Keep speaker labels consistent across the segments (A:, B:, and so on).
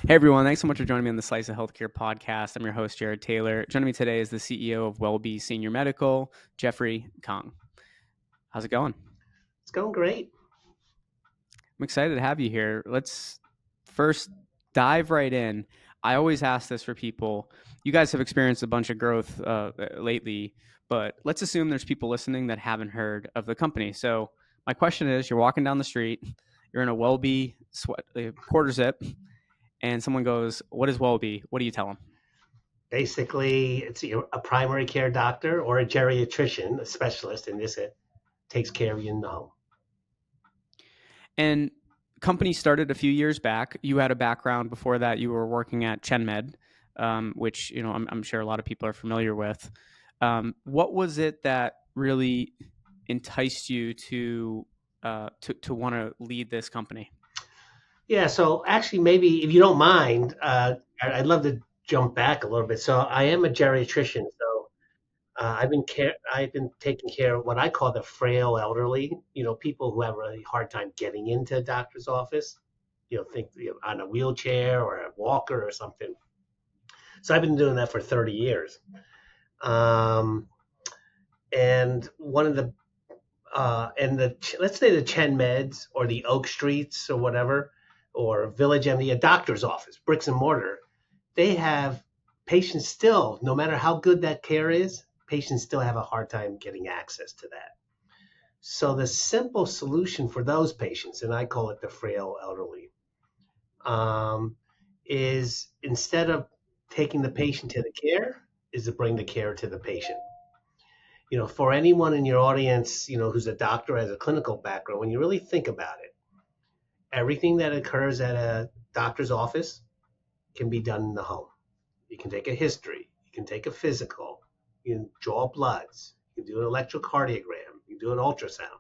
A: Hey everyone, thanks so much for joining me on the Slice of Healthcare podcast. I'm your host, Jared Taylor. Joining me today is the CEO of WellBe Senior Medical, Jeffrey Kang. How's it going?
B: It's going great.
A: I'm excited to have you here. Let's first dive right in. I always ask this for people. You guys have experienced a bunch of growth lately, but let's assume there's people listening that haven't heard of the company. So my question is, you're walking down the street, you're in a WellBe quarter zip, and someone goes, "What is WellBe?" What do you tell them?
B: Basically, it's a primary care doctor or a geriatrician, a specialist in this, it takes care of you in the home.
A: And company started a few years back. You had a background before that. You were working at ChenMed, which I'm sure a lot of people are familiar with. What was it that really enticed you to want to lead this company?
B: Yeah, so actually, maybe if you don't mind, I'd love to jump back a little bit. So I am a geriatrician. So I've been taking care of what I call the frail elderly. People who have a really hard time getting into a doctor's office. Think on a wheelchair or a walker or something. So I've been doing that for 30 years. Um, and one of the let's say the Chen Meds or the Oak Streets or whatever, or Village MD, a doctor's office, bricks and mortar, they have patients still, no matter how good that care is, patients still have a hard time getting access to that. So the simple solution for those patients, and I call it the frail elderly, um, is instead of taking the patient to the care, is to bring the care to the patient. For anyone in your audience, who's a doctor, has a clinical background, when you really think about it, everything that occurs at a doctor's office can be done in the home. You can take a history, you can take a physical, you can draw bloods, you can do an electrocardiogram, you can do an ultrasound.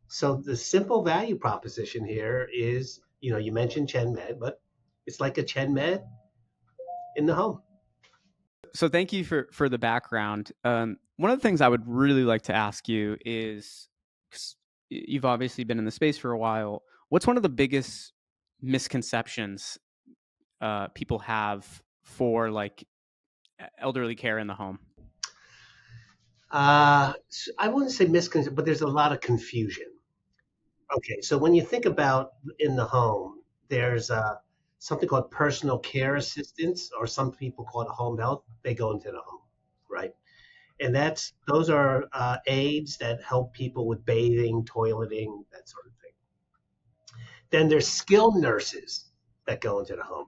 B: So the simple value proposition here is, you mentioned Chen Med, but it's like a Chen Med in the home.
A: So thank you for the background. One of the things I would really like to ask you is, 'cause you've obviously been in the space for a while. What's one of the biggest misconceptions people have for like elderly care in the home?
B: I wouldn't say misconception, but there's a lot of confusion. Okay, so when you think about in the home, there's something called personal care assistance, or some people call it home health. They go into the home, right? And those are aides that help people with bathing, toileting, that sort of thing. Then there's skilled nurses that go into the home.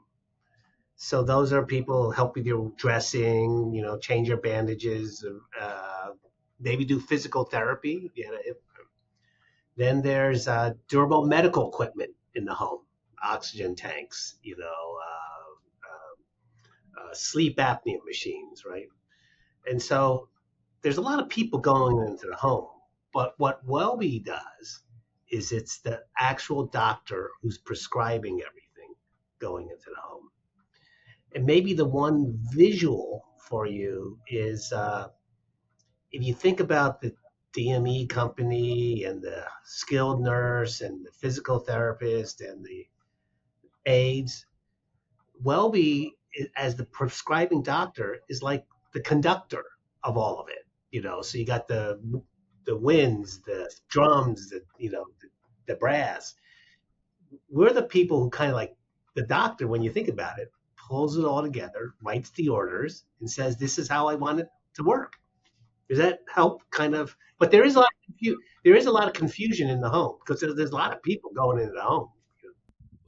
B: So those are people who help with your dressing, change your bandages, maybe do physical therapy if you had a hip. Then there's durable medical equipment in the home, oxygen tanks, sleep apnea machines, right? And so there's a lot of people going into the home. But what WellBe does is it's the actual doctor who's prescribing everything going into the home. And maybe the one visual for you is if you think about the DME company and the skilled nurse and the physical therapist and the aides, WellBe, as the prescribing doctor, is like the conductor of all of it. So you got the winds, the drums, the brass. We're the people who kind of like the doctor, when you think about it, pulls it all together, writes the orders, and says, "This is how I want it to work." Does that help? Kind of, but there is a lot of confusion in the home because there's a lot of people going into the home.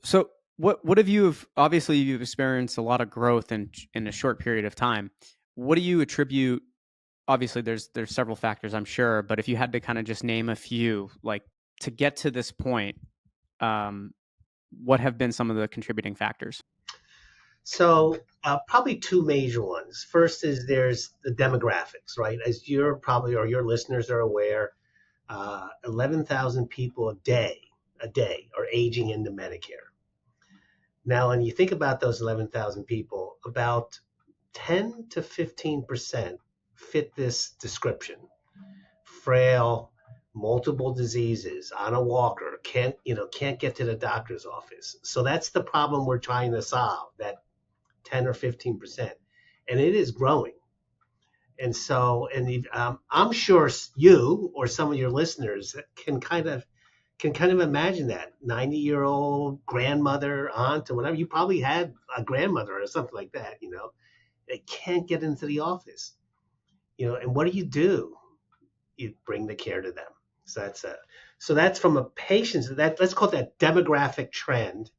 A: So what have obviously you've experienced a lot of growth in a short period of time. What do you attribute? Obviously there's several factors, I'm sure, but if you had to kind of just name a few, like to get to this point, um, what have been some of the contributing factors?
B: So probably two major ones. First is there's the demographics, right? As you're probably or your listeners are aware, 11,000 people a day are aging into Medicare. Now, when you think about those 11,000 people, about 10 to 15% fit this description: frail, multiple diseases, on a walker, can't get to the doctor's office. So that's the problem we're trying to solve, that 10 or 15%. And it is growing. And so, I'm sure you or some of your listeners can kind of imagine that 90-year-old grandmother, aunt, or whatever. You probably had a grandmother or something like that. They can't get into the office. And what do? You bring the care to them. So that's from a patient's, that let's call that demographic trend.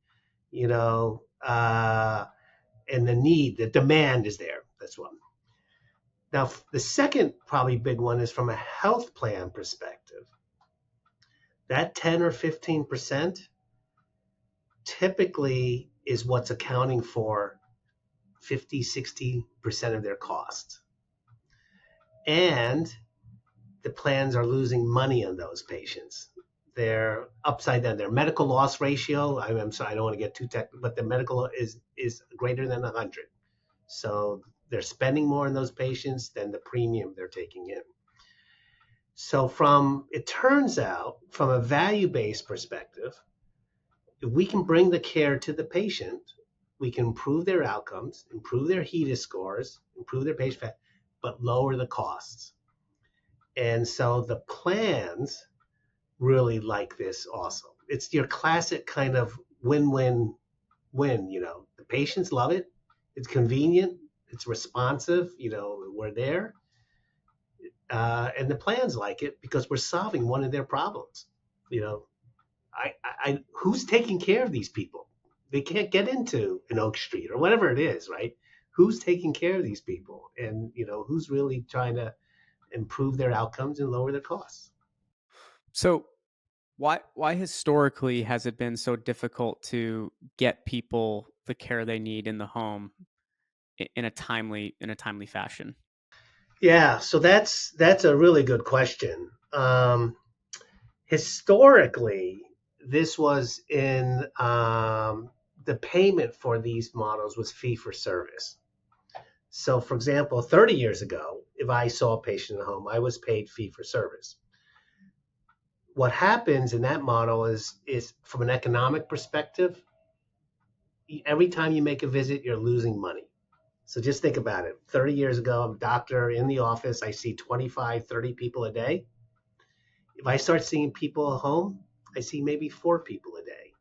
B: You know, and the demand is there. That's one. Now, the second probably big one is from a health plan perspective. That 10 or 15% typically is what's accounting for 50, 60% of their costs. And the plans are losing money on those patients. They're upside down. Their medical loss ratio, I'm sorry, I don't want to get too technical, but the medical is greater than 100. So they're spending more on those patients than the premium they're taking in. So it turns out, from a value-based perspective, if we can bring the care to the patient, we can improve their outcomes, improve their HEDIS scores, improve their patient fat, but lower the costs. And so the plans really like this also. It's your classic kind of win-win-win. The patients love it. It's convenient. It's responsive. We're there. And the plans like it because we're solving one of their problems. You know, who's taking care of these people? They can't get into an Oak Street or whatever it is, right? Who's taking care of these people? And, who's really trying to improve their outcomes and lower their costs?
A: So why historically has it been so difficult to get people the care they need in the home in a timely fashion?
B: Yeah, so that's a really good question. Historically, this was in the payment for these models was fee for service. So, for example, 30 years ago, if I saw a patient at home, I was paid fee for service. What happens in that model is from an economic perspective, every time you make a visit, you're losing money. So just think about it. 30 years ago, I'm a doctor in the office. I see 25, 30 people a day. If I start seeing people at home, I see maybe 4 people a day.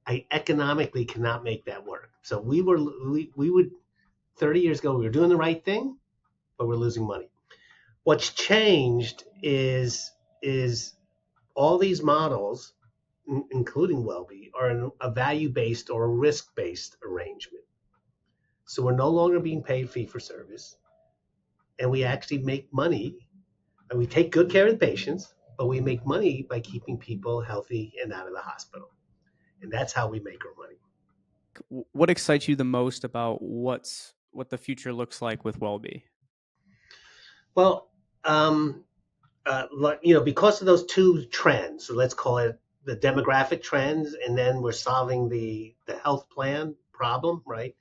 B: I economically cannot make that work. So we would 30 years ago, we were doing the right thing, but we're losing money. What's changed is all these models, including WellBe, are a value-based or a risk-based arrangement. So we're no longer being paid fee for service, and we actually make money, and we take good care of the patients, but we make money by keeping people healthy and out of the hospital. And that's how we make our money.
A: What excites you the most about what the future looks like with WellBe?
B: Well, um, because of those two trends, so let's call it the demographic trends, and then we're solving the health plan problem, right?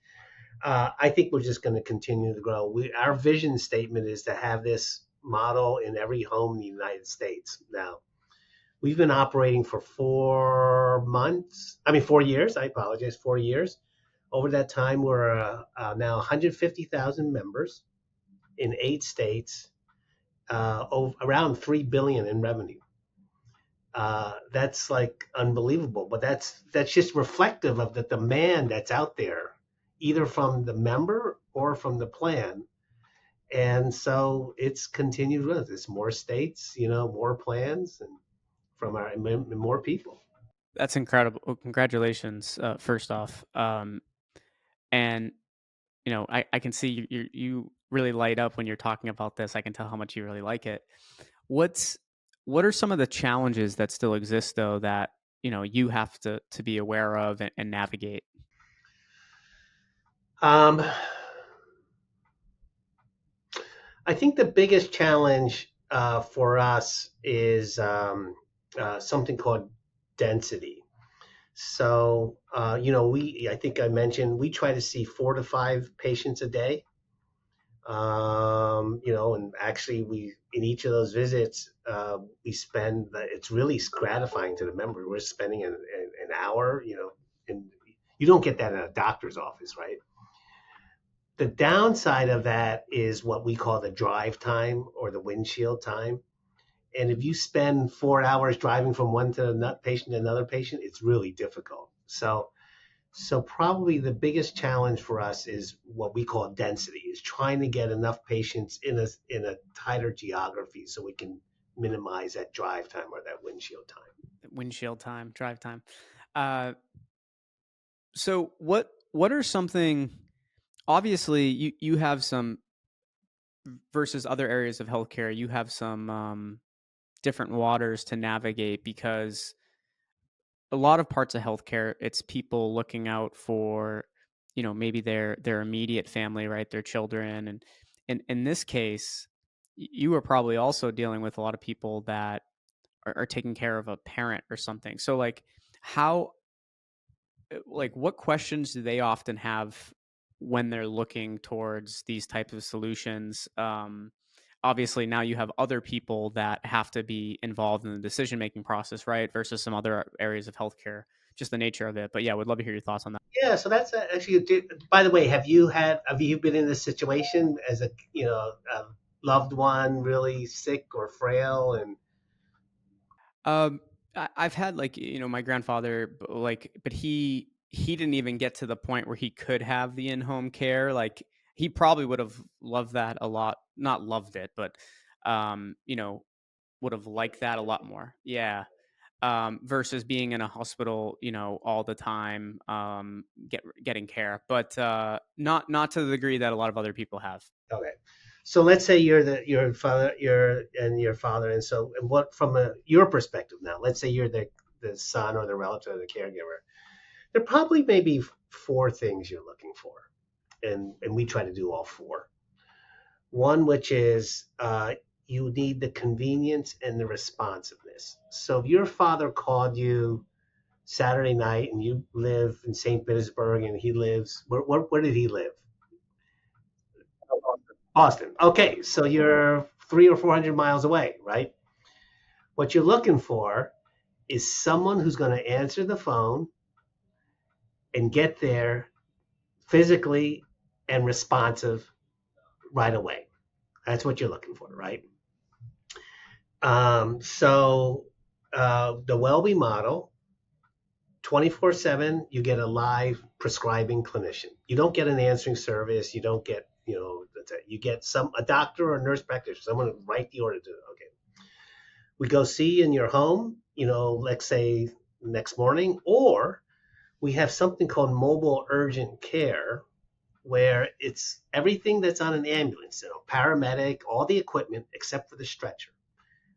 B: I think we're just going to continue to grow. Our vision statement is to have this model in every home in the United States. Now, we've been operating for 4 years. I apologize, 4 years. Over that time, we're now 150,000 members in 8 states, around 3 billion in revenue. That's like unbelievable, but that's just reflective of the demand that's out there, either from the member or from the plan. And so it's continued growth. There's more states, more plans, and from our more people.
A: That's incredible. Well, congratulations, first off. And I can see you really light up when you're talking about this. I can tell how much you really like it. What's what are some of the challenges that still exist though that you have to be aware of and navigate?
B: Um, I think the biggest challenge for us is something called density. So, I think I mentioned we try to see 4 to 5 patients a day. And actually in each of those visits, we spend, it's really gratifying to the member. We're spending an hour, and you don't get that in a doctor's office, right? The downside of that is what we call the drive time or the windshield time. And if you spend 4 hours driving from one to another patient to another patient, it's really difficult. So probably the biggest challenge for us is what we call density, is trying to get enough patients in a tighter geography so we can minimize that drive time or that windshield time.
A: Windshield time, drive time. Uh, so what are something? Obviously, you have some versus other areas of healthcare. You have some different waters to navigate because a lot of parts of healthcare, it's people looking out for, maybe their immediate family, right, their children, and in this case, you are probably also dealing with a lot of people that are taking care of a parent or something. So how what questions do they often have when they're looking towards these types of solutions? Obviously, now you have other people that have to be involved in the decision making process, right? Versus some other areas of healthcare, just the nature of it. But yeah, would love to hear your thoughts on that.
B: Yeah, so that's actually. By the way, have you been in this situation as a loved one really sick or frail and
A: I've had my grandfather, but he didn't even get to the point where he could have the in home care. Like he probably would have loved that a lot, not loved it, but um, you know, would have liked that a lot more. Yeah. Versus being in a hospital, all the time, getting care, but not to the degree that a lot of other people have.
B: okay. So let's say your father, your father, and so and what from your perspective now. Let's say you're the son or the relative or the caregiver. There probably may be four things you're looking for, and we try to do all four. One, which is you need the convenience and the responsiveness. So if your father called you Saturday night and you live in St. Petersburg and he lives where did he live? Boston. Okay, so you're 300 or 400 miles away, right? What you're looking for is someone who's going to answer the phone and get there physically and responsive right away. That's what you're looking for, right? The WellBe model, 24/7, you get a live prescribing clinician. You don't get an answering service. You don't get, you get a doctor or a nurse practitioner, someone to write the order to. Okay, we go see you in your home, let's say next morning, or we have something called mobile urgent care, where it's everything that's on an ambulance, paramedic, all the equipment except for the stretcher.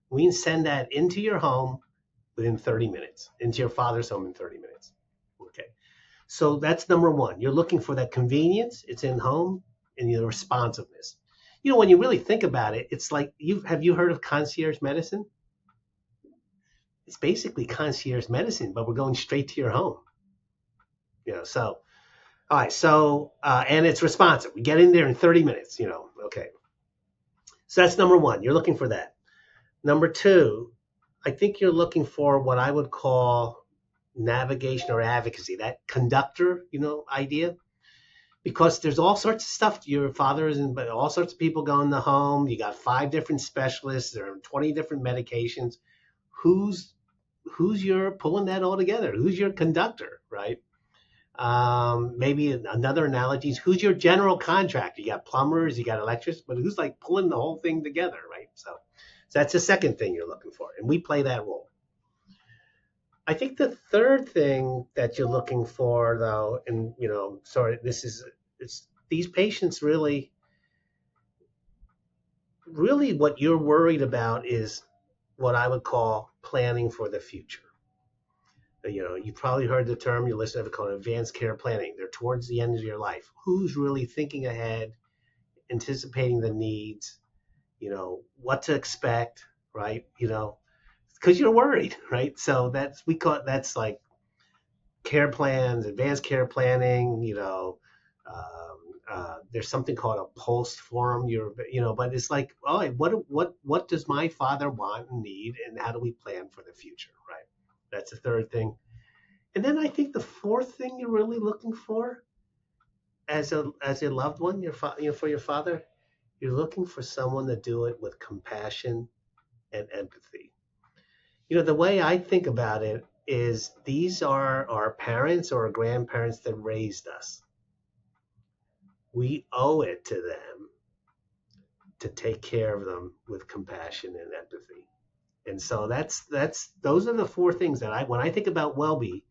B: We can send that into your home within 30 minutes, into your father's home in 30 minutes. Okay. So that's number one. You're looking for that convenience, it's in home, and the responsiveness. When you really think about it, it's like have you heard of concierge medicine? It's basically concierge medicine, but we're going straight to your home. So all right, so and it's responsive. We get in there in 30 minutes. Okay. So that's number one. You're looking for that. Number two, I think you're looking for what I would call navigation or advocacy, that conductor, idea. Because there's all sorts of stuff. Your father is in, but all sorts of people go in the home. You got 5 different specialists. There are 20 different medications. Who's your pulling that all together? Who's your conductor, right? Maybe another analogy is who's your general contractor? You got plumbers, you got electricians, but who's like pulling the whole thing together, right? So that's the second thing you're looking for, and we play that role. I think the third thing that you're looking for, though, and sorry, it's these patients really what you're worried about is what I would call planning for the future. You've probably heard the term, you listen to it called advanced care planning. They're towards the end of your life. Who's really thinking ahead, anticipating the needs, what to expect, right? Because you're worried, right? So that's like care plans, advanced care planning, there's something called a pulse forum. But it's like, oh, what does my father want and need, and how do we plan for the future, right? That's the third thing. And then I think the fourth thing you're really looking for as a loved one, for your father, you're looking for someone to do it with compassion and empathy. The way I think about it is these are our parents or our grandparents that raised us. We owe it to them to take care of them with compassion and empathy. And so that's those are the four things that when I think about WellBe,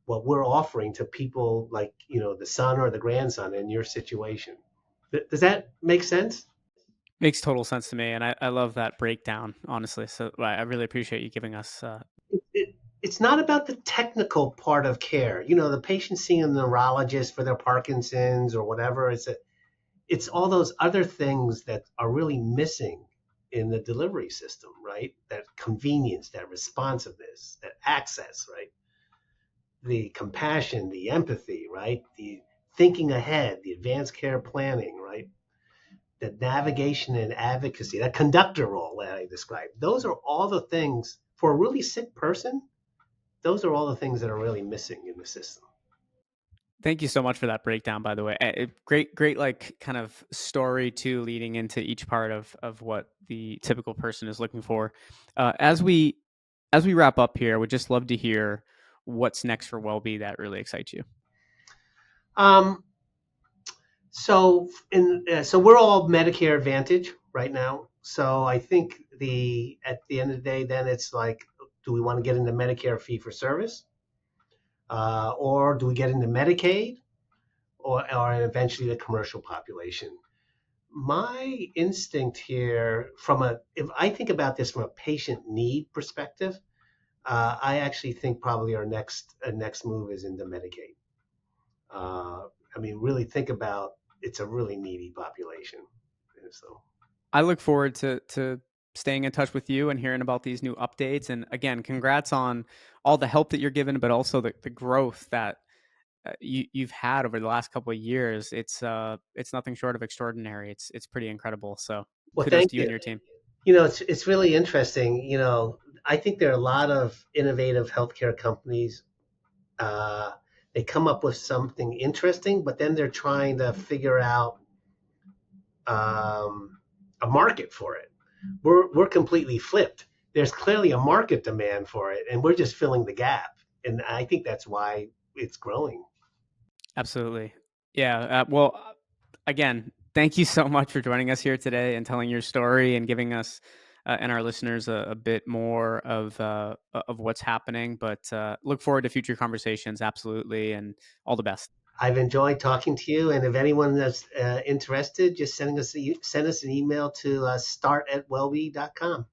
B: what we're offering to people like the son or the grandson in your situation. Does that make sense?
A: Makes total sense to me, and I love that breakdown, honestly. So I really appreciate you giving us.
B: It's not about the technical part of care. The patient seeing a neurologist for their Parkinson's or whatever. It's all those other things that are really missing in the delivery system, right? That convenience, that responsiveness, that access, right? The compassion, the empathy, right? The thinking ahead, the advanced care planning, right? The navigation and advocacy, that conductor role that I described. Those are all the things for a really sick person. Those are all the things that are really missing in the system.
A: Thank you so much for that breakdown, by the way. Great, like kind of story too, leading into each part of what the typical person is looking for. As we wrap up here, would just love to hear what's next for WellBe that really excites you.
B: Um, so we're all Medicare Advantage right now. So I think at the end of the day, then it's like, do we want to get into Medicare fee for service, or do we get into Medicaid, or eventually the commercial population? My instinct here, if I think about this from a patient need perspective, I actually think probably our next move is into Medicaid. I mean, really think about it's a really needy population. And so
A: I look forward to staying in touch with you and hearing about these new updates. And again, congrats on all the help that you're given, but also the growth that you've had over the last couple of years. It's nothing short of extraordinary. It's pretty incredible. So
B: well,
A: kudos
B: thank
A: to you and
B: you.
A: your team.
B: It's really interesting. I think there are a lot of innovative healthcare companies. Uh, they come up with something interesting, but then they're trying to figure out um, a market for it. We're completely flipped. There's clearly a market demand for it, and we're just filling the gap. And I think that's why it's growing.
A: Absolutely. Yeah. Well, again, thank you so much for joining us here today and telling your story and giving us and our listeners a bit more of what's happening. But look forward to future conversations. Absolutely, and all the best.
B: I've enjoyed talking to you, and if anyone that's interested, just send us an email to start@wellbe.com.